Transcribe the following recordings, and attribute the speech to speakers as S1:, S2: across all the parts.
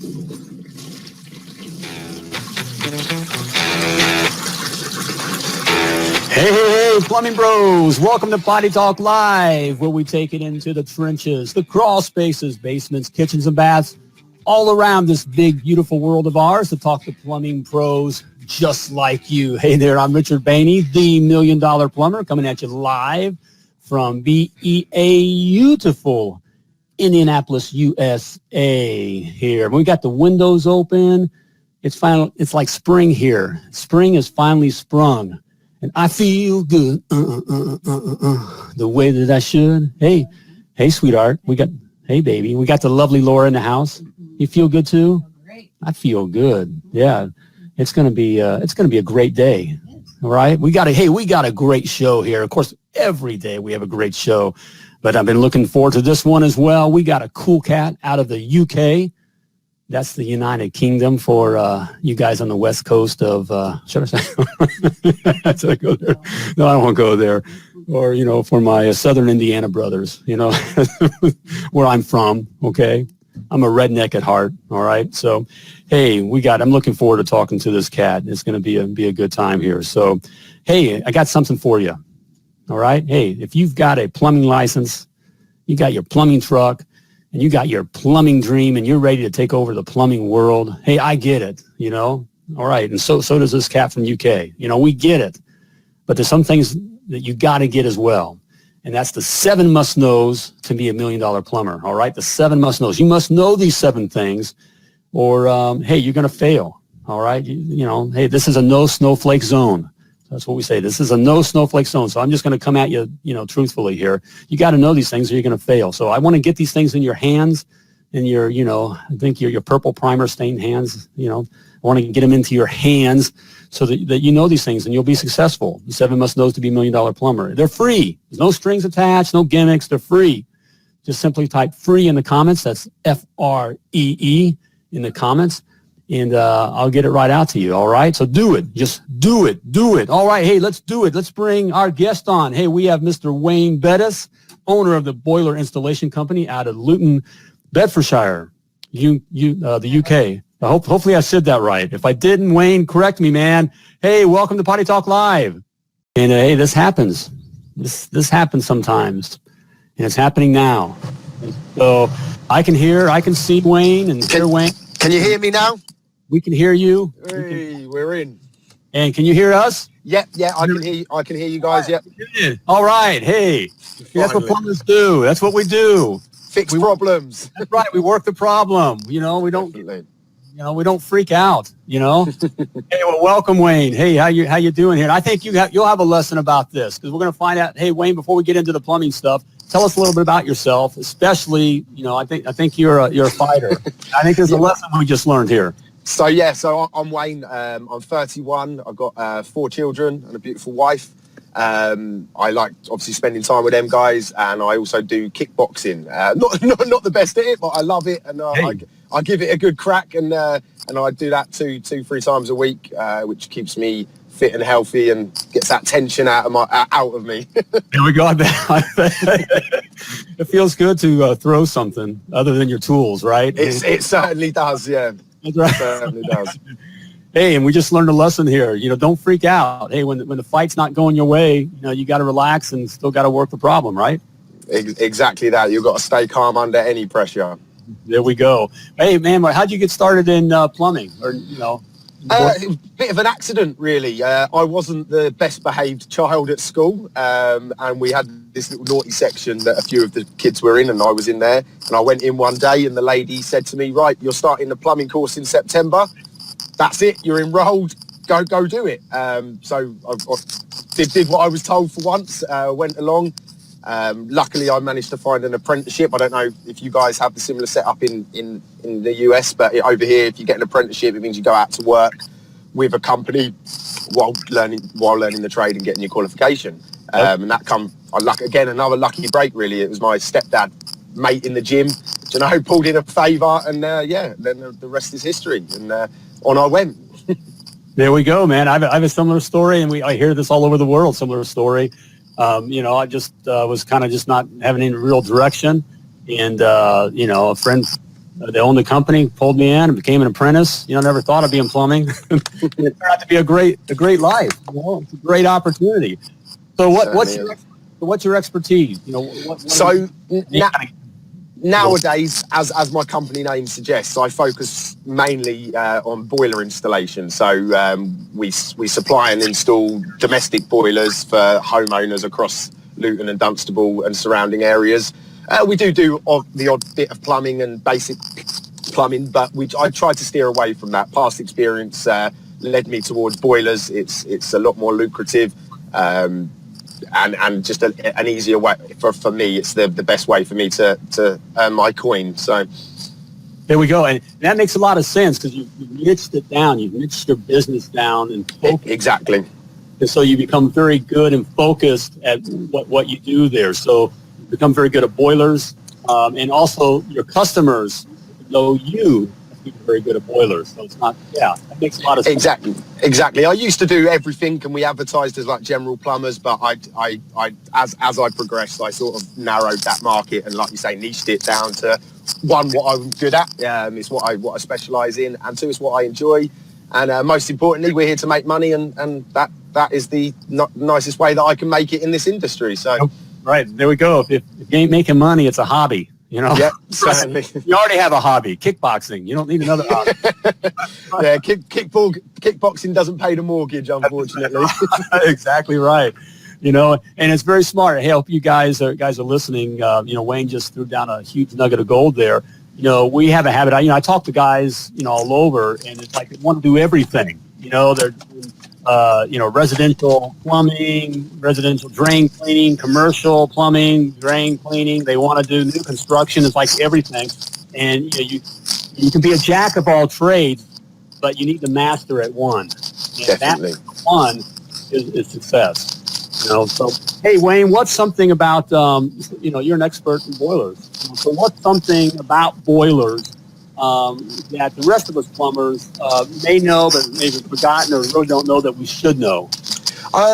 S1: Hey, plumbing bros, welcome to Potty Talk Live, where we take it into the trenches, the crawl spaces, basements, kitchens, and baths, all around this big, beautiful world of ours to talk to plumbing pros just like you. Hey there, I'm Richard Behney, the $1 Million Plumber, coming at you live from beautiful Indianapolis, USA here. We got the windows open. It's like spring here. Spring has finally sprung. And I feel good the way that I should. Hey, sweetheart. Hey, baby. We got the lovely Laura in the house. You feel good too? Great. I feel good. Yeah, it's gonna be a great day. All right. We got a great show here. Of course, every day we have a great show, but I've been looking forward to this one as well. We got a cool cat out of the UK. That's the United Kingdom for you guys on the west coast of, should I say? Should I go there? No, I don't want to go there. Or, for my southern Indiana brothers, where I'm from, okay? I'm a redneck at heart, all right? So, hey, I'm looking forward to talking to this cat. It's going to be a good time here. So, hey, I got something for you, all right? Hey, if you've got a plumbing license, you got your plumbing truck, and you got your plumbing dream and you're ready to take over the plumbing world, hey, I get it, all right. And so does this cat from UK. We get it. But there's some things that you got to get as well. And that's the 7 must-knows to be $1 million plumber, all right? The 7 must-knows. You must know these 7 things or, hey, you're going to fail, all right? Hey, this is a no snowflake zone. That's what we say. This is a no snowflake zone. So I'm just going to come at you, truthfully here. You got to know these things or you're going to fail. So I want to get these things in your hands and your, I think your purple primer stained hands, I want to get them into your hands so that you know these things and you'll be successful. The 7 must-knows to be $1 million plumber. They're free. There's no strings attached, no gimmicks. They're free. Just simply type free in the comments. That's FREE in the comments. And I'll get it right out to you, all right? So do it. Just do it. Do it. All right, hey, let's do it. Let's bring our guest on. Hey, we have Mr. Wayne Bettis, owner of the Boiler Installation Company out of Luton, Bedforshire, the UK. Hopefully I said that right. If I didn't, Wayne, correct me, man. Hey, welcome to Potty Talk Live. And hey, this happens. This happens sometimes, and it's happening now. So I can see Wayne and hear Wayne.
S2: Can you hear me now?
S1: We can hear you.
S2: Hey, we're in.
S1: And can you hear us?
S2: Yep, I can hear you. I can hear you guys. Yep.
S1: All right. Hey, that's what plumbers do. That's what we do.
S2: Fix problems.
S1: That's right. We work the problem. We don't.
S2: Definitely.
S1: We don't freak out. Hey, well, welcome, Wayne. Hey, how you doing here? And I think you'll have a lesson about this because we're going to find out. Hey, Wayne, before we get into the plumbing stuff, tell us a little bit about yourself. Especially, I think you're a fighter. I think there's a lesson we just learned here.
S2: So I'm Wayne. I'm 31. I've got 4 children and a beautiful wife. I like obviously spending time with them guys, and I also do kickboxing. Not the best at it, but I love it, and I give it a good crack, and I do that 2-3 times a week, which keeps me fit and healthy and gets that tension out of me.
S1: There we go. It feels good to throw something other than your tools, right?
S2: It certainly does. Yeah.
S1: That's right. It certainly does. Hey, and we just learned a lesson here. Don't freak out. Hey, when the fight's not going your way, you got to relax and still got to work the problem, right?
S2: Exactly that. You've got to stay calm under any pressure.
S1: There we go. Hey, man, how'd you get started in plumbing? Or
S2: bit of an accident, really. I wasn't the best behaved child at school, and we had this little naughty section that a few of the kids were in, and I was in there. And I went in one day, and the lady said to me, "Right, you're starting the plumbing course in September. That's it. You're enrolled. Go do it." So I did what I was told for once. Went along. Luckily, I managed to find an apprenticeship. I don't know if you guys have the similar setup in the US, but over here, if you get an apprenticeship, it means you go out to work with a company while learning the trade and getting your qualification. And that another lucky break, really. It was my stepdad mate in the gym, pulled in a favour, and then the rest is history. And on I went.
S1: There we go, man. I have a similar story, and I hear this all over the world. Similar story. I just was kind of just not having any real direction, and a friend They owned the company, pulled me in, and became an apprentice. Never thought I'd be in plumbing. It turned out to be a great life. It's a great opportunity. So what's your expertise?
S2: Nowadays, as my company name suggests, I focus mainly on boiler installation. So we supply and install domestic boilers for homeowners across Luton and Dunstable and surrounding areas. We do the odd bit of plumbing and basic plumbing, but I try to steer away from that. Past experience led me towards boilers. It's a lot more lucrative. And just an easier way for me. It's the best way for me to earn my coin. So
S1: there we go, and that makes a lot of sense because you've niched it down. You've niched your business down and focused.
S2: Exactly.
S1: And so you become very good and focused at what you do there. So you become very good at boilers, and also your customers know you. Very good at boilers, so it's not. Yeah, that makes a lot of sense.
S2: Exactly. I used to do everything, and we advertised as like general plumbers. But as I progressed, I sort of narrowed that market and, like you say, niched it down to one, what I'm good at. It's what I specialise in, and two, it's what I enjoy. And most importantly, we're here to make money, and that is the nicest way that I can make it in this industry. So,
S1: right, there we go. If you ain't making money, it's a hobby.
S2: Yeah, certainly.
S1: You already have a hobby, kickboxing. You don't need another hobby.
S2: Yeah, kickboxing doesn't pay the mortgage, unfortunately.
S1: Exactly right. And it's very smart. I hope you guys are listening. Wayne just threw down a huge nugget of gold there. We have a habit. I talk to guys, all over, and it's like they want to do everything. They're residential plumbing, residential drain cleaning, commercial plumbing, drain cleaning. They want to do new construction. It's like everything. And you can be a jack of all trades, but you need to master at one. And
S2: definitely.
S1: That one is success. So, hey, Wayne, what's something about, you're an expert in boilers. So what's something about boilers that the rest of us plumbers may know, but maybe forgotten or really don't know that we should know?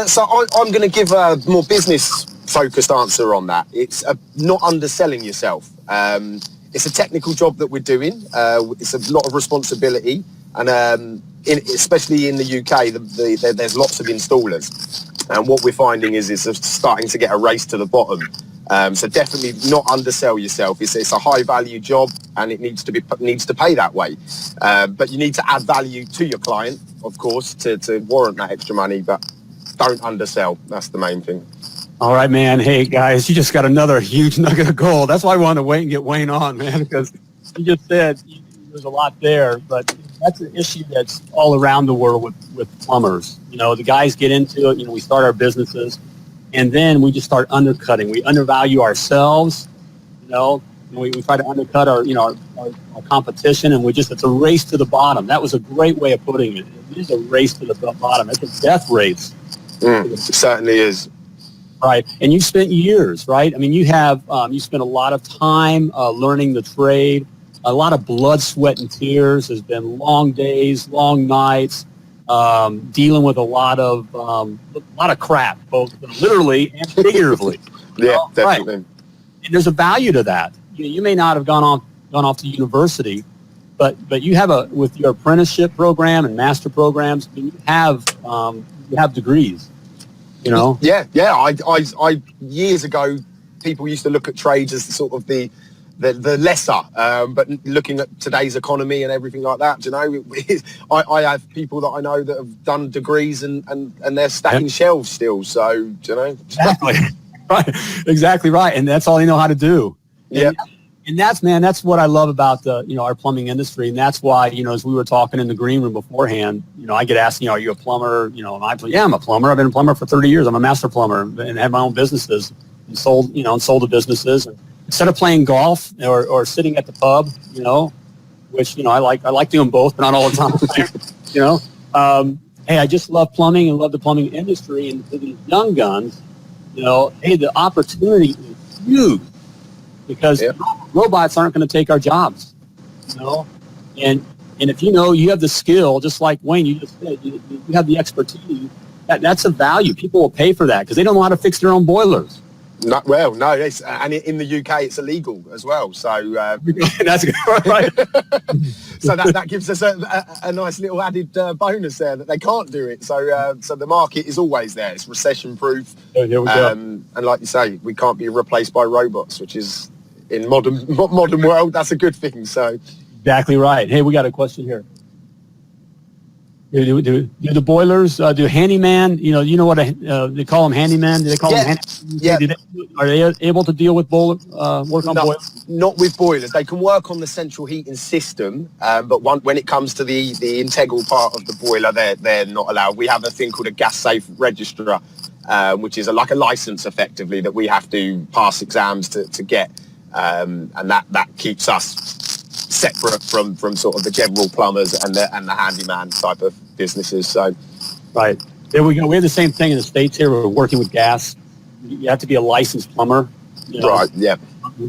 S2: So I'm going to give a more business-focused answer on that. It's not underselling yourself. It's a technical job that we're doing. It's a lot of responsibility, and especially in the UK, there's lots of installers. And what we're finding is it's starting to get a race to the bottom. So definitely not undersell yourself. It's a high value job, and it needs to pay that way. But you need to add value to your client, of course, to warrant that extra money. But don't undersell. That's the main thing.
S1: All right, man. Hey guys, you just got another huge nugget of gold. That's why I wanted to wait and get Wayne on, man, because you just said there's a lot there, but that's an issue that's all around the world with plumbers. The guys get into it. We start our businesses. And then we just start undercutting. We undervalue ourselves, we try to undercut our competition, and it's a race to the bottom. That was a great way of putting it. It is a race to the bottom. It's a death race.
S2: It certainly is.
S1: Right. And you spent years, right? I mean, you spent a lot of time learning the trade, a lot of blood, sweat, and tears. There's been long days, long nights. Dealing with a lot of crap, both literally and figuratively.
S2: Yeah, definitely.
S1: Right. And there's a value to that. You may not have gone off to university, but you have with your apprenticeship program and master programs, you have degrees.
S2: Yeah. I years ago, people used to look at trades as sort of the lesser, but looking at today's economy and everything like that, I have people that I know that have done degrees and they're stacking shelves still. So,
S1: Exactly. Right. Exactly right. And that's all they know how to do.
S2: Yeah.
S1: And that's what I love about our plumbing industry. And that's why, as we were talking in the green room beforehand, I get asked, are you a plumber? And I'm a plumber. I've been a plumber for 30 years. I'm a master plumber and have my own businesses and sold the businesses. And instead of playing golf or sitting at the pub, which, I like doing both, but not all the time, hey, I just love plumbing and love the plumbing industry. And for these young guns, hey, the opportunity is huge because robots aren't going to take our jobs, and if you have the skill, just like Wayne, you just said, you have the expertise, that's a value. People will pay for that because they don't know how to fix their own boilers.
S2: No, and in the UK it's illegal as well. So
S1: that's right.
S2: so that gives us a nice little added bonus there that they can't do it. So the market is always there. It's recession proof.
S1: There we go.
S2: And like you say, we can't be replaced by robots, which is in modern world. That's a good thing. So
S1: exactly right. Hey, we got a question here. Do the boilers, do handyman, you know what they call them, handyman? Do they call them handyman?
S2: Yeah.
S1: Are they able to deal with work on boilers?
S2: Not with boilers. They can work on the central heating system, but when it comes to the integral part of the boiler, they're not allowed. We have a thing called a gas safe registrar, which is like a license effectively that we have to pass exams to get, and that keeps us separate from sort of the general plumbers and the handyman type of businesses. So
S1: right, there we go. We have the same thing in the States here. We're working with gas. You have to be a licensed plumber,
S2: right, yeah,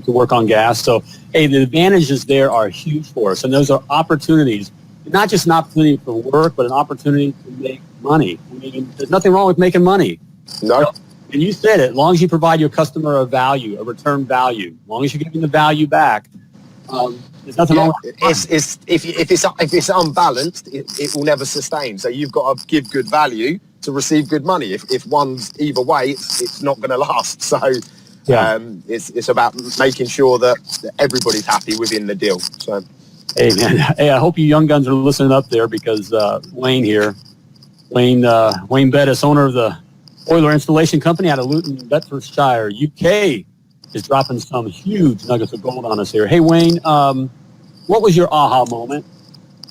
S1: to work on gas. So hey, the advantages there are huge for us, and those are opportunities, not just an opportunity for work, but an opportunity to make money. I mean, there's nothing wrong with making money.
S2: No.
S1: And you said it, as long as you provide your customer a value, a return value, as long as you're giving the value back, there's nothing wrong with it.
S2: If it's unbalanced, it will never sustain. So you've got to give good value to receive good money. If one's either way, it's not going to last. So it's about making sure that everybody's happy within the deal. So
S1: hey man, hey, I hope you young guns are listening up there, because Wayne Bettis, owner of the boiler installation company out of Luton, Bedforshire, UK, is dropping some huge nuggets of gold on us here. Hey, Wayne, what was your aha moment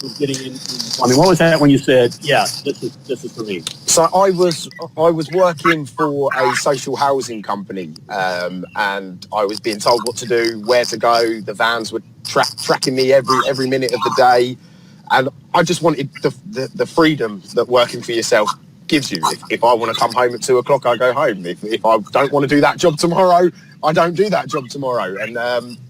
S1: with getting in plumbing? What was that when you said, yeah, this is for me?
S2: So I was working for a social housing company, and I was being told what to do, where to go. The vans were tracking me every minute of the day, and I just wanted the freedom that working for yourself gives you. If I want to come home at 2:00, I go home. If I don't want to do that job tomorrow, I don't do that job tomorrow. And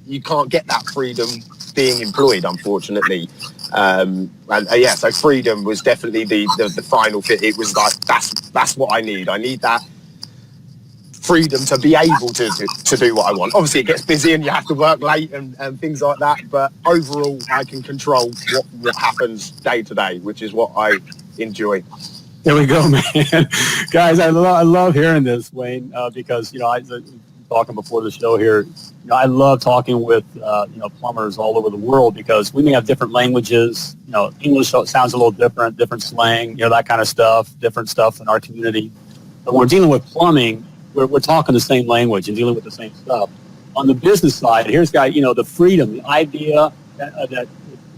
S2: you can't get that freedom being employed, unfortunately. So freedom was definitely the final fit. It was like, that's what I need. I need that freedom to be able to do what I want. Obviously, it gets busy and you have to work late and things like that. But overall, I can control what happens day to day, which is what I enjoy.
S1: There we go, man. Guys, I love hearing this, Wayne, because, I was talking before the show here, I love talking with, plumbers all over the world, because we may have different languages. English sounds a little different slang, that kind of stuff, different stuff in our community. But when we're dealing with plumbing, we're talking the same language and dealing with the same stuff. On the business side, here's the freedom, the idea that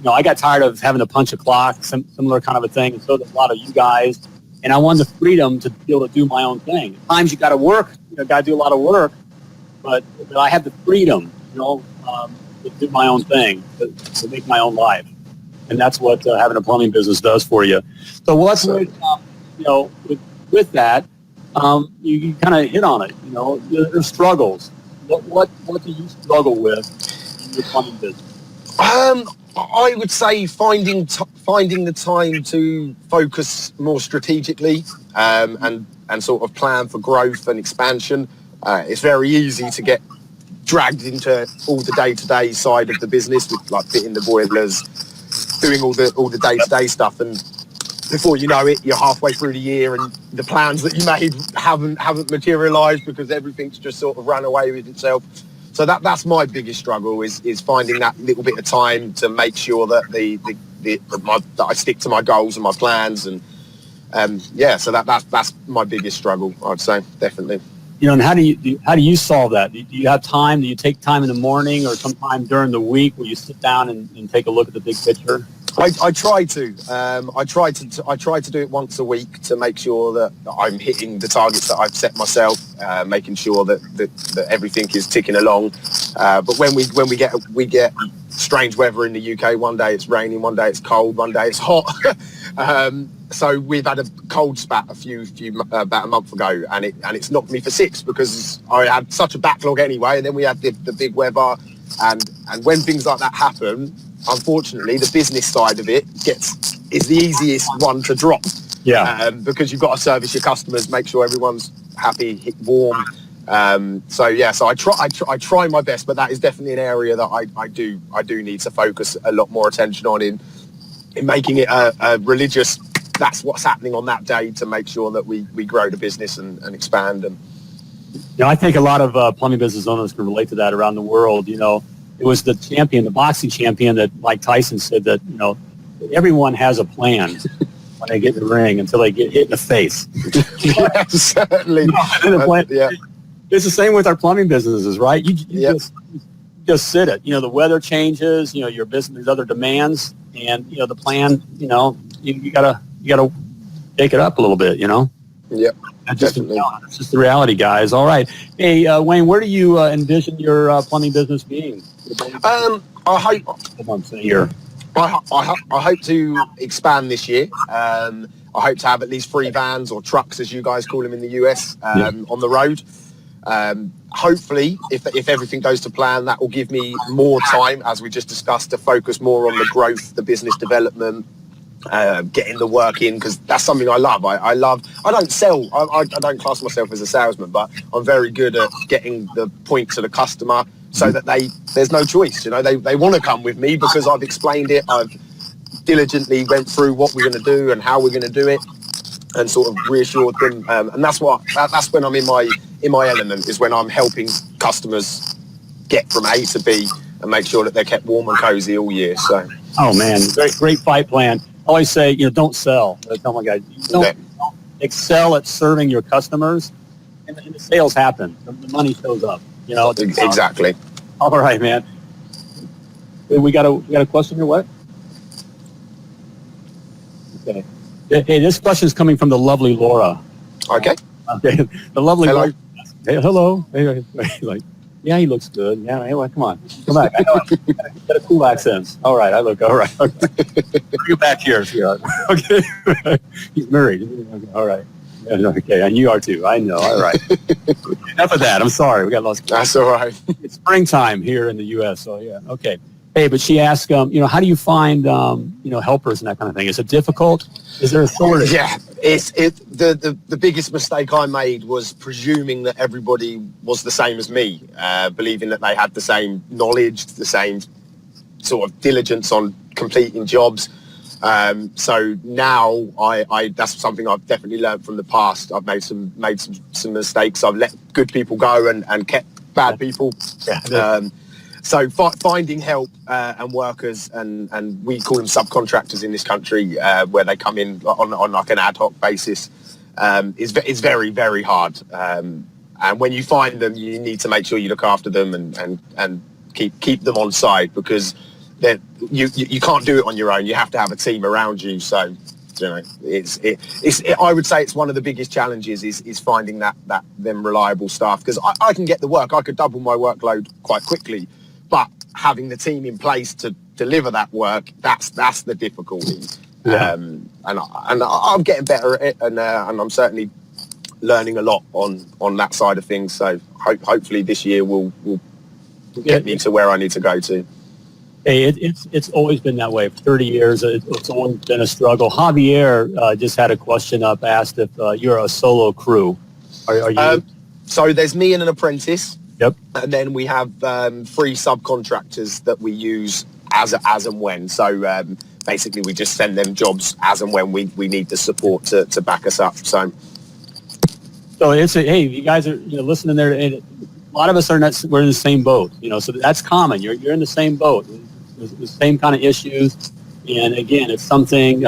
S1: I got tired of having to punch a clock, similar kind of a thing, and so did a lot of you guys. And I wanted the freedom to be able to do my own thing. At times you got to work, got to do a lot of work, but I have the freedom, to do my own thing, to make my own life. And that's what having a plumbing business does for you. So let's, with that, you kind of hit on it. There's struggles. What do you struggle with in your plumbing business?
S2: I would say finding the time to focus more strategically and sort of plan for growth and expansion. It's very easy to get dragged into all the day-to-day side of the business, with like fitting the boilers, doing all the day-to-day stuff, and before you know it, you're halfway through the year and the plans that you made haven't materialised because everything's just sort of run away with itself. So that's my biggest struggle is finding that little bit of time to make sure that that I stick to my goals and my plans, and so that's my biggest struggle, I'd say, definitely.
S1: And how do you solve that? Do you have time? Do you take time in the morning or sometime during the week where you sit down and take a look at the big picture?
S2: I try to. I try to do it once a week to make sure that I'm hitting the targets that I've set myself, making sure that everything is ticking along. But when we get strange weather in the UK, one day it's raining, one day it's cold, one day it's hot. So we've had a cold spat about a month ago, and it's knocked me for six because I had such a backlog anyway. And then we had the big weather, and when things like that happen, unfortunately, the business side of it is the easiest one to drop.
S1: Yeah.
S2: Because you've got to service your customers, make sure everyone's happy, warm, So I try my best, but that is definitely an area that I do need to focus a lot more attention on in making it a religious. That's what's happening on that day to make sure that we grow the business and expand. And
S1: I think a lot of plumbing business owners can relate to that around the world. It was the boxing champion that Mike Tyson said that, everyone has a plan when they get in the ring until they get hit in the face.
S2: Certainly.
S1: Yeah. It's the same with our plumbing businesses, right? You just sit it. The weather changes, your business, there's other demands, and, the plan, you gotta take it up a little bit,
S2: Yep.
S1: Definitely. It's just the reality, guys. All right. Hey, Wayne, where do you envision your plumbing business being?
S2: I hope to expand this year. I hope to have at least 3 vans or trucks, as you guys call them in the US, on the road. Hopefully, if everything goes to plan, that will give me more time, as we just discussed, to focus more on the growth, the business development, getting the work in, because that's something I love. I don't sell. I don't class myself as a salesman, but I'm very good at getting the point to the customer so that there's no choice. They want to come with me because I've explained it. I've diligently went through what we're going to do and how we're going to do it, and sort of reassured them. And that's when I'm in my element, is when I'm helping customers get from A to B and make sure that they're kept warm and cozy all year. So.
S1: Oh man, great fight plan. I always say, don't sell. I tell my guys, don't excel at serving your customers, and the sales happen. The money shows up.
S2: Exactly.
S1: All right, man. We got a question here. What? Okay. Hey, this question is coming from the lovely Laura.
S2: Okay.
S1: The lovely
S2: hello.
S1: Laura. Hey, hello. Hey, like, yeah, he looks good. Yeah, hey, come on, come back. I know you got a cool accent. All right, I look all right. Okay. Bring you back here, sweetheart. Okay. He's married. Okay. All right. Yeah, okay, and you are too. I know. All right. Enough of that. I'm sorry. We got lost.
S2: That's all right.
S1: It's springtime here in the U.S. So yeah. Okay. Hey, but she asked, how do you find, helpers and that kind of thing? Is it difficult? Is there a shortage?
S2: Yeah, the biggest mistake I made was presuming that everybody was the same as me, believing that they had the same knowledge, the same sort of diligence on completing jobs. So now that's something I've definitely learned from the past. I've made some mistakes. I've let good people go and kept bad people. Yeah. So finding help and workers, and we call them subcontractors in this country, where they come in on like an ad hoc basis, is very, very hard. And when you find them, you need to make sure you look after them and keep them on side, because you can't do it on your own. You have to have a team around you. So I would say it's one of the biggest challenges is finding them reliable staff, because I can get the work. I could double my workload quite quickly. But having the team in place to deliver that work, that's the difficulty. Yeah. And I'm getting better at it, and I'm certainly learning a lot on that side of things. So hopefully this year will get me to where I need to go to.
S1: Hey, it's always been that way for 30 years. It's always been a struggle. Javier just had a question up, asked if you're a solo crew. Are you?
S2: So there's me and an apprentice.
S1: Yep.
S2: And then we have 3 subcontractors that we use as and when. So basically we just send them jobs as and when we need the support to back us up. So
S1: it's hey, you guys are listening there. And a lot of us we're in the same boat. So that's common. You're in the same boat. The same kind of issues. And again, it's something.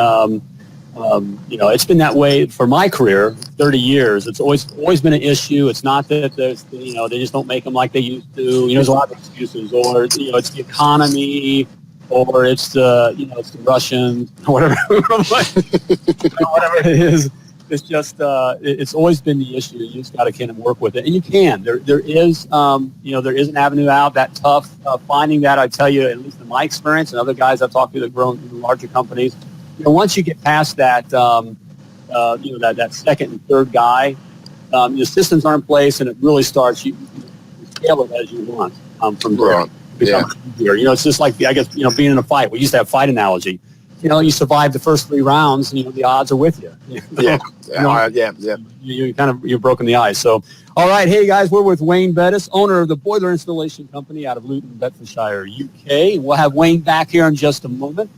S1: It's been that way for my career, 30 years. It's always been an issue. It's not that there's, they just don't make them like they used to. There's a lot of excuses, or it's the economy, or it's the Russians, or whatever, whatever it is. It's just it's always been the issue. You just got to kind of work with it, and you can. There is there is an avenue out. That tough finding that, I tell you, at least in my experience, and other guys I've talked to that grown in larger companies. Once you get past that, that second and third guy, the systems are in place, and it really starts. You scale it as you want from there.
S2: Right. Yeah.
S1: It's just like, I guess, being in a fight. We used to have fight analogy. you survive the first 3 rounds, the odds are with you. You've broken the ice. So, all right. Hey, guys, we're with Wayne Bettis, owner of the Boiler Installation Company out of Luton, Bedforshire, UK. We'll have Wayne back here in just a moment.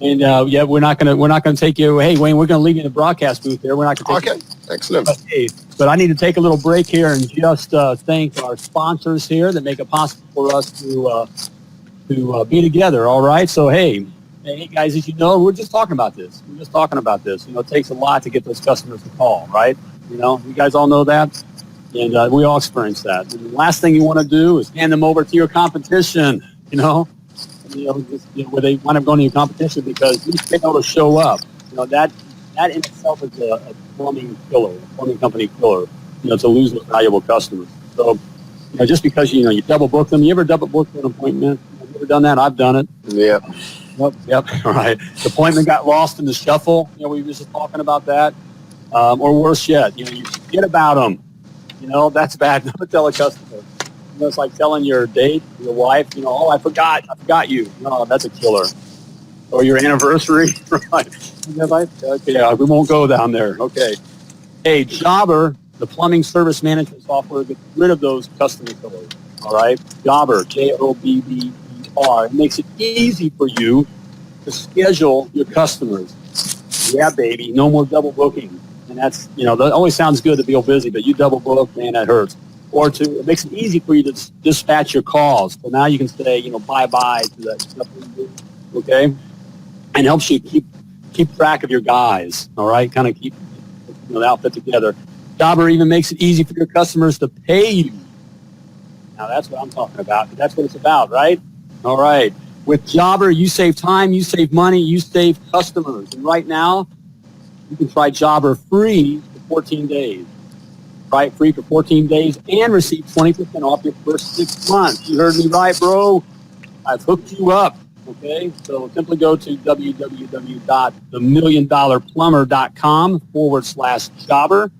S1: And, we're not going to take you. Hey, Wayne, we're going to leave you in the broadcast booth there. We're not going to take you.
S2: Excellent.
S1: But I need to take a little break here and just thank our sponsors here that make it possible for us to be together. All right. So, hey, guys, as you know, we're just talking about this. It takes a lot to get those customers to call, right? You guys all know that. And we all experience that. And the last thing you want to do is hand them over to your competition, where they wind up going to your competition because you fail to show up. That in itself is a plumbing killer, a plumbing company killer, to lose those valuable customers. So, just because, you double book them. You ever double book an appointment? Have you ever done that? I've done it.
S2: Yeah.
S1: Yep. All right. The appointment got lost in the shuffle. We were just talking about that. Or worse yet, you forget about them. That's bad. Never tell a customer. It's like telling your date, your wife, oh, I forgot you. No, that's a killer. Or your anniversary, right? Okay, we won't go down there. Okay. Hey, Jobber, the plumbing service management software, gets rid of those customer killers. All right? Jobber, Jobber. It makes it easy for you to schedule your customers. Yeah, baby, no more double booking. And that's, that always sounds good to be all busy, but you double book, man, that hurts. Or it makes it easy for you to dispatch your calls. So now you can say, bye-bye to that stuff, okay? And helps you keep track of your guys, all right? Kind of keep the outfit together. Jobber even makes it easy for your customers to pay you. Now, that's what I'm talking about. That's what it's about, right? All right. With Jobber, you save time, you save money, you save customers. And right now, you can try Jobber free for 14 days. Try it free for 14 days and receive 20% off your first 6 months. You heard me right, bro. I've hooked you up. Okay, so simply go to www.themilliondollarplumber.com/jobber.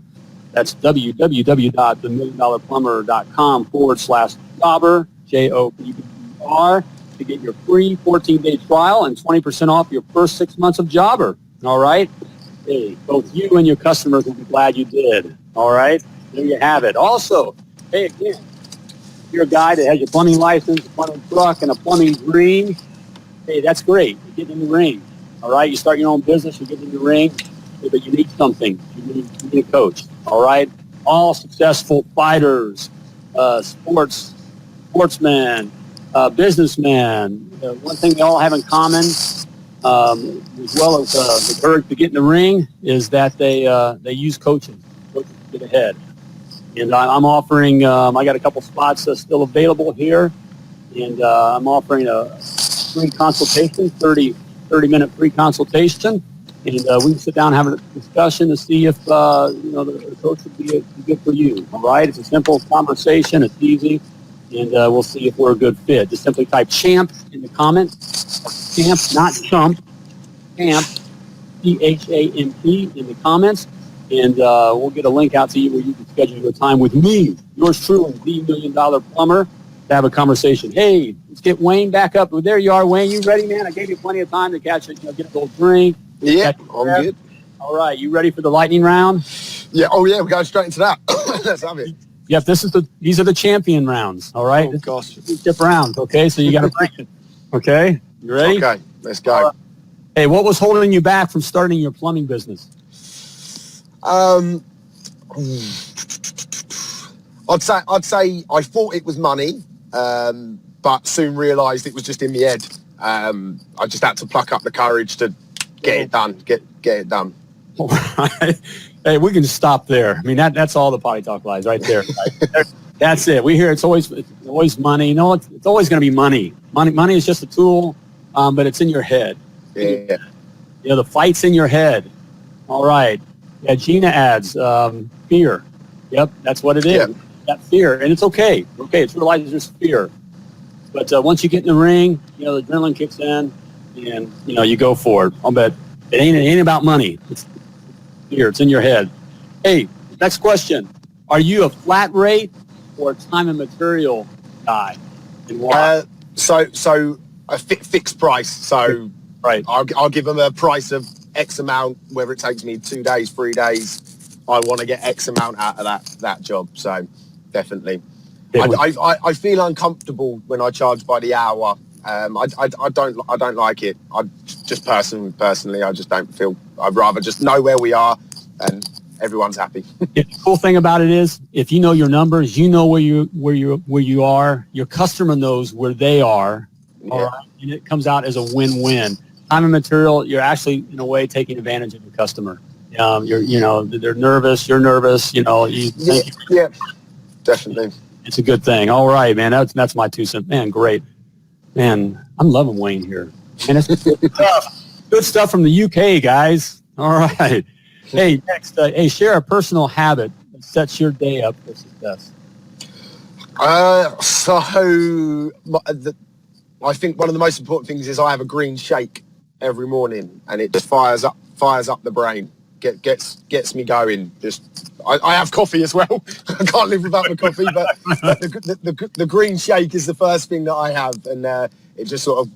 S1: That's www.themilliondollarplumber.com/jobber, JOBBER, to get your free 14-day trial and 20% off your first 6 months of Jobber. All right? Hey, both you and your customers will be glad you did. All right? There you have it. Also, hey, again, if you're a guy that has your plumbing license, a plumbing truck, and a plumbing dream, hey, that's great. You get in the ring. All right? You start your own business, you get in the ring, but you need something. You need a coach. All right? All successful fighters, sportsmen, businessmen. One thing they all have in common, as well as the courage to get in the ring, is that they use coaches to get ahead. And I'm offering, I got a couple spots still available here, and I'm offering a free consultation, 30-minute free consultation, and we can sit down and have a discussion to see if the coach would be good for you. All right, it's a simple conversation. It's easy, and we'll see if we're a good fit. Just simply type CHAMP in the comments. CHAMP, not CHUMP. CHAMP, CHAMP in the comments, and we'll get a link out to you where you can schedule your time with me, yours truly, the $1 Million Plumber, to have a conversation. Hey, let's get Wayne back up. Well, there you are, Wayne. You ready, man? I gave you plenty of time to catch it. Get a little drink.
S2: Yeah, I'm good.
S1: All right, you ready for the lightning round?
S2: Yeah. Oh, yeah. We're going straight into that. Let's have it.
S1: Yep. These are the champion rounds. All right.
S2: Oh gosh.
S1: Tip rounds. Okay, so you got to bring it. Okay, you ready?
S2: Okay, let's go.
S1: Hey, what was holding you back from starting your plumbing business?
S2: I'd say I thought it was money, but soon realised it was just in my head. I just had to pluck up the courage to get it done. Get it done.
S1: All right. Hey, we can just stop there. I mean, that's all the potty talk lies right there. Right? That's it. We hear it's always money. It's always going to be money. Money is just a tool, but it's in your head.
S2: Yeah.
S1: The fight's in your head. All right. Yeah, Gina adds fear. Yep, that's what it is.
S2: Yeah.
S1: That fear, and it's okay. Okay, it's realized there's fear. But once you get in the ring, the adrenaline kicks in, and you go for it. I'll bet it ain't about money. It's fear. It's in your head. Hey, next question: are you a flat rate or a time and material guy? And why?
S2: So a fixed price. So
S1: Right.
S2: I'll give them a price of X amount, whether it takes me 2 days, 3 days. I want to get X amount out of that job. So definitely. I feel uncomfortable when I charge by the hour. I don't like it. I just personally, I just don't feel. I'd rather just know where we are and everyone's happy.
S1: The cool thing about it is, if you know your numbers, you know where you are. Your customer knows where they are.
S2: Yeah.
S1: All right, and it comes out as a win-win. Time and material, you're actually in a way taking advantage of your customer. They're nervous. You're nervous.
S2: Yeah, definitely.
S1: It's a good thing. All right, man. That's my 2 cents. Man, great. Man, I'm loving Wayne here. And it's good stuff. Good stuff from the UK, guys. All right. Hey, next, share a personal habit that sets your day up for success.
S2: I think one of the most important things is I have a green shake every morning, and it just fires up the brain, gets me going. I have coffee as well. I can't live without the coffee, but the green shake is the first thing that I have, and it just sort of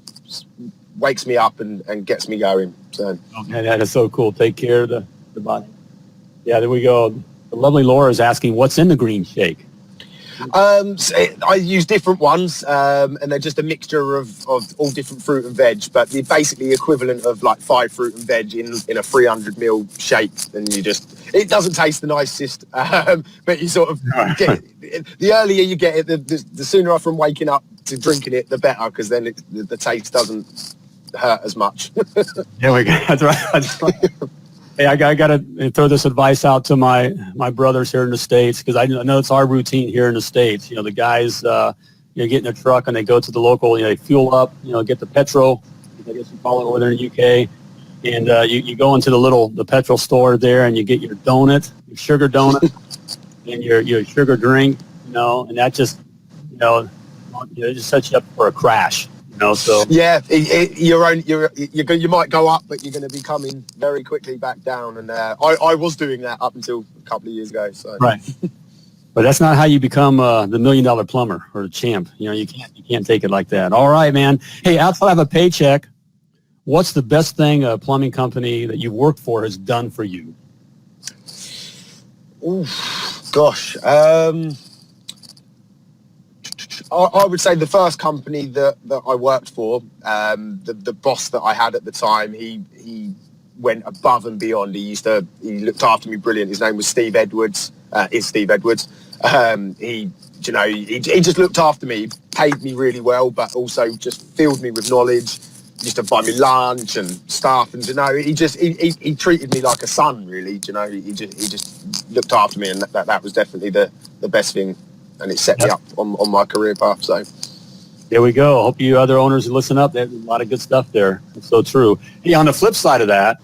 S2: wakes me up and gets me going. So
S1: okay, that is so cool. Take care of the body. Yeah, there we go. The lovely Laura is asking, what's in the green shake?
S2: I use different ones, and they're just a mixture of all different fruit and veg, but they're basically equivalent of like 5 fruit and veg in a 300ml shake, and it doesn't taste the nicest, but you sort of get it. The earlier you get it, the sooner off from waking up to drinking it, the better, because then the taste doesn't hurt as much.
S1: There we go. That's right. Hey, I got to throw this advice out to my brothers here in the States, because I know it's our routine here in the States. The guys, get in a truck and they go to the local, they fuel up, get the petrol, I guess you call it over there in the UK, and you go into the petrol store there and you get your donut, your sugar donut, and your sugar drink, and that just, it just sets you up for a crash. So
S2: yeah, you might go up, but you're going to be coming very quickly back down. And I was doing that up until a couple of years ago. So. Right,
S1: but that's not how you become the $1 million plumber or the champ. You can't take it like that. All right, man. Hey, outside of a paycheck, what's the best thing a plumbing company that you've worked for has done for you?
S2: Ooh, gosh. I would say the first company that I worked for, the boss that I had at the time, he went above and beyond. He looked after me brilliant. His name was Steve Edwards. He just looked after me, paid me really well, but also just filled me with knowledge. Used to buy me lunch and stuff, and he treated me like a son, really. He just looked after me, and that was definitely the best thing. And it set me up on my career path. So
S1: there we go. I hope you other owners who listen up, there's a lot of good stuff there. It's so true. Hey, on the flip side of that,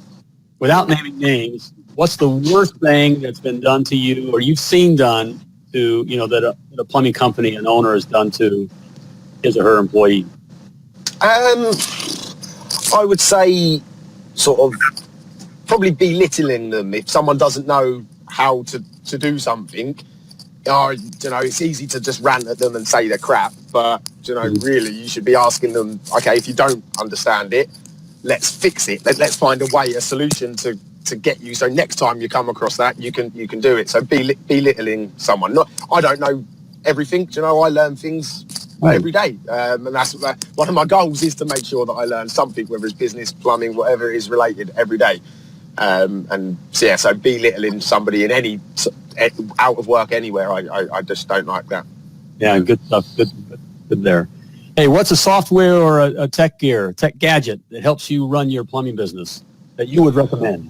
S1: without naming names, what's the worst thing that's been done to you or you've seen done to, that a plumbing company, an owner has done to his or her employee?
S2: I would say sort of probably belittling them. If someone doesn't know how to do something, it's easy to just rant at them and say they're crap, but really you should be asking them, okay, if you don't understand it, let's fix it. Let's find a solution to get you, so next time you come across that, you can do it. So belittling someone. I don't know everything. I learn things every day, and that's one of my goals, is to make sure that I learn something, whether it's business, plumbing, whatever it is related, every day. So belittling somebody in any out of work anywhere, I just don't like that.
S1: Yeah, good stuff. Good there. Hey, what's a software or a tech gadget that helps you run your plumbing business that you would recommend?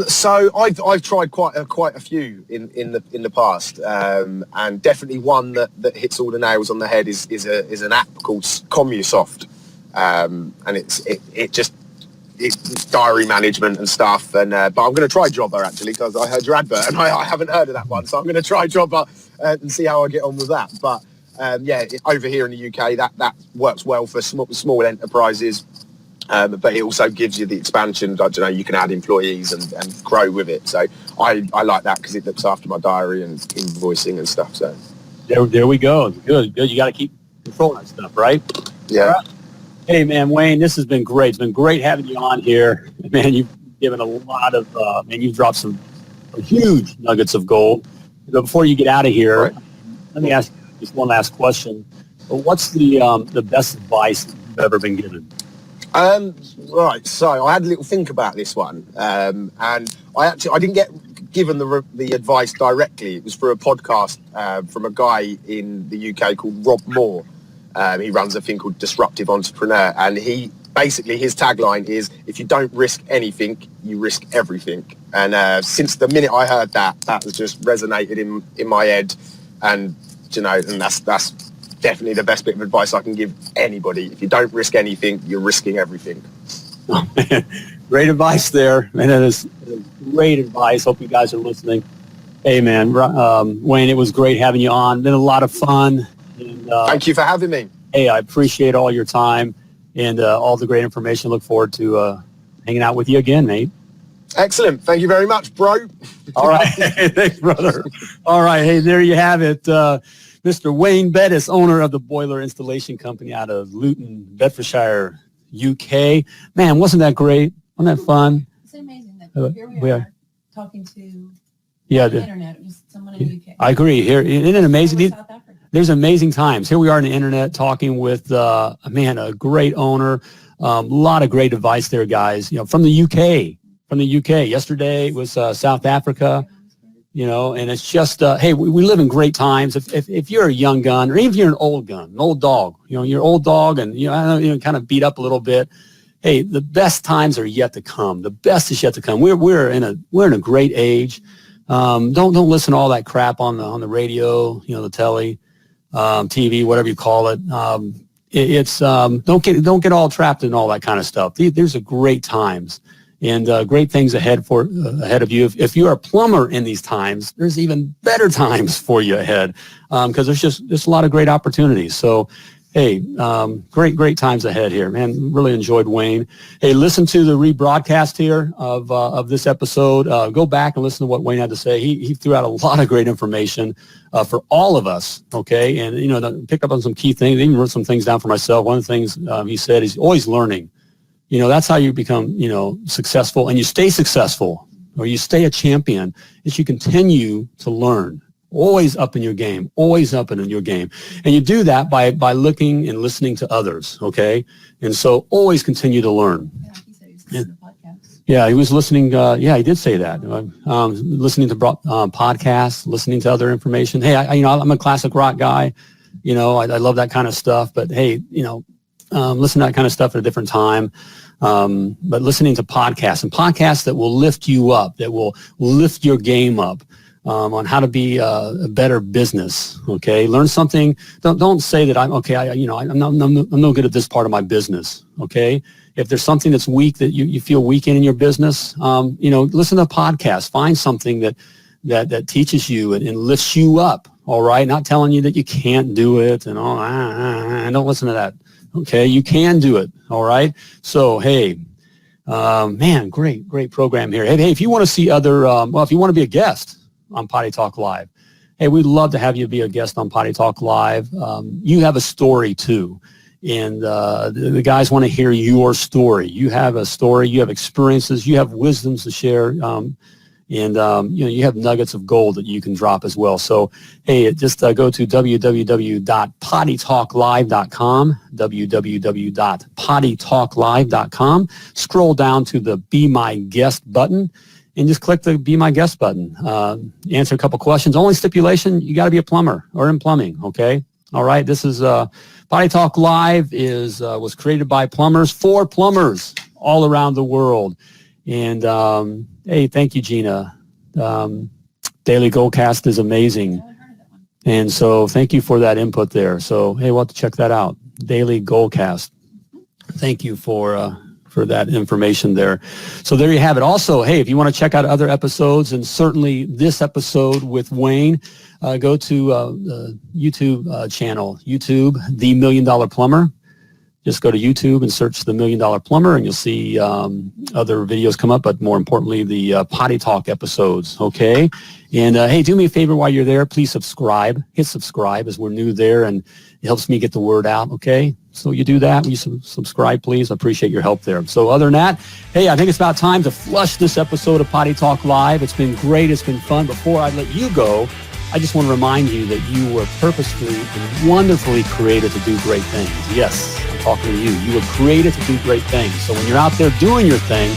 S2: So I've tried quite a few in the past, and definitely one that hits all the nails on the head is an app called Commusoft, and it's diary management and stuff, but I'm going to try Jobber actually, because I heard your advert and I haven't heard of that one, so I'm going to try Jobber and see how I get on with that. But over here in the UK, that works well for small enterprises, but it also gives you the expansion. You can add employees and grow with it. So I like that because it looks after my diary and invoicing and stuff. So
S1: there we go. Good. You got to keep controlling that stuff, right?
S2: Yeah.
S1: Hey, man, Wayne, this has been great. It's been great having you on here. Man, you've given a lot of, you've dropped some huge nuggets of gold. Before you get out of here,
S2: Right.
S1: let me ask you just one last question. What's the best advice you've ever been given?
S2: Right, so I had a little think about this one, and I didn't get given the advice directly. It was for a podcast from a guy in the UK called Rob Moore. He runs a thing called Disruptive Entrepreneur, and his tagline is, if you don't risk anything, you risk everything. And since the minute I heard that has just resonated in my head, and and that's definitely the best bit of advice I can give anybody. If you don't risk anything, you're risking everything.
S1: Oh, man. Great advice there. Man, that is great advice. Hope you guys are listening. Hey, man, Wayne, it was great having you on. Been a lot of fun. And,
S2: thank you for having me.
S1: Hey, I appreciate all your time and all the great information. Look forward to hanging out with you again, mate.
S2: Excellent. Thank you very much, bro.
S1: All right. Thanks, brother. All right. Hey, there you have it. Mr. Wayne Bettis, owner of the boiler installation company out of Luton, Bedforshire, UK. Man, wasn't that great? Wasn't that fun?
S3: It's amazing that here we are talking to the internet, just someone in the UK.
S1: I agree. Here, isn't it amazing?
S3: South Africa.
S1: There's amazing times. Here we are on the internet talking with a great owner. A lot of great advice there, guys. From the UK. Yesterday it was South Africa. And it's just, hey, we live in great times. If you're a young gun, or even if you're an old gun, an old dog, you're an old dog, and I know kind of beat up a little bit. Hey, the best times are yet to come. The best is yet to come. We're in a great age. Don't listen to all that crap on the radio, the telly, TV, whatever you call it. Don't get all trapped in all that kind of stuff. There's a great times. And great things ahead of you. If you're a plumber in these times, there's even better times for you ahead because there's just a lot of great opportunities. So, hey, great times ahead here, man. Really enjoyed Wayne. Hey, listen to the rebroadcast here of this episode. Go back and listen to what Wayne had to say. He threw out a lot of great information for all of us. Okay, and picked up on some key things. Even wrote some things down for myself. One of the things he said is always learning. That's how you become, successful, and you stay successful, or you stay a champion, is you continue to learn. Always up in your game, And you do that by looking and listening to others, okay? And so always continue to learn.
S3: Yeah, he said he's listening to podcasts.
S1: Yeah, he was listening. He did say that. Listening to podcasts, listening to other information. Hey, I'm a classic rock guy. I love that kind of stuff. But hey, listen to that kind of stuff at a different time. But listening to podcasts that will lift you up, that will lift your game up on how to be a better business. Okay, learn something. Don't say that I'm no good at this part of my business. Okay, if there's something that's weak that you feel weak in your business, listen to a podcast. Find something that teaches you and lifts you up. All right, not telling you that you can't do it and all. Don't listen to that. Okay, you can do it. All right. So, hey, man, great program here. Hey, if you want to see other, if you want to be a guest on Potty Talk Live, hey, we'd love to have you be a guest on Potty Talk Live. You have a story too, and the guys want to hear your story. You have a story. You have experiences. You have wisdoms to share. And you have nuggets of gold that you can drop as well. So, hey, just go to www.pottytalklive.com, www.pottytalklive.com. Scroll down to the Be My Guest button, and just click the Be My Guest button. Answer a couple questions. Only stipulation, you got to be a plumber or in plumbing, okay? All right, this is Potty Talk Live was created by plumbers for plumbers all around the world. And hey, thank you, Gina. Daily Goalcast is amazing. And so thank you for that input there. So, hey, we'll have to check that out. Daily Goalcast. Thank you for that information there. So there you have it. Also, hey, if you want to check out other episodes, and certainly this episode with Wayne, go to the YouTube channel, YouTube, The $1 Million Plumber. just go to YouTube and search the $1 Million Plumber, and you'll see other videos come up, but more importantly, the Potty Talk episodes, okay? And hey, do me a favor while you're there. Please subscribe. Hit subscribe as we're new there, and it helps me get the word out, okay? So you do that. Will you subscribe, please? I appreciate your help there. So other than that, hey, I think it's about time to flush this episode of Potty Talk Live. It's been great. It's been fun. Before I let you go, I just want to remind you that you were purposefully and wonderfully created to do great things. Yes, I'm talking to you. You were created to do great things. So when you're out there doing your thing,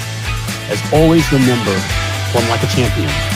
S1: as always, remember, plumb like a champion.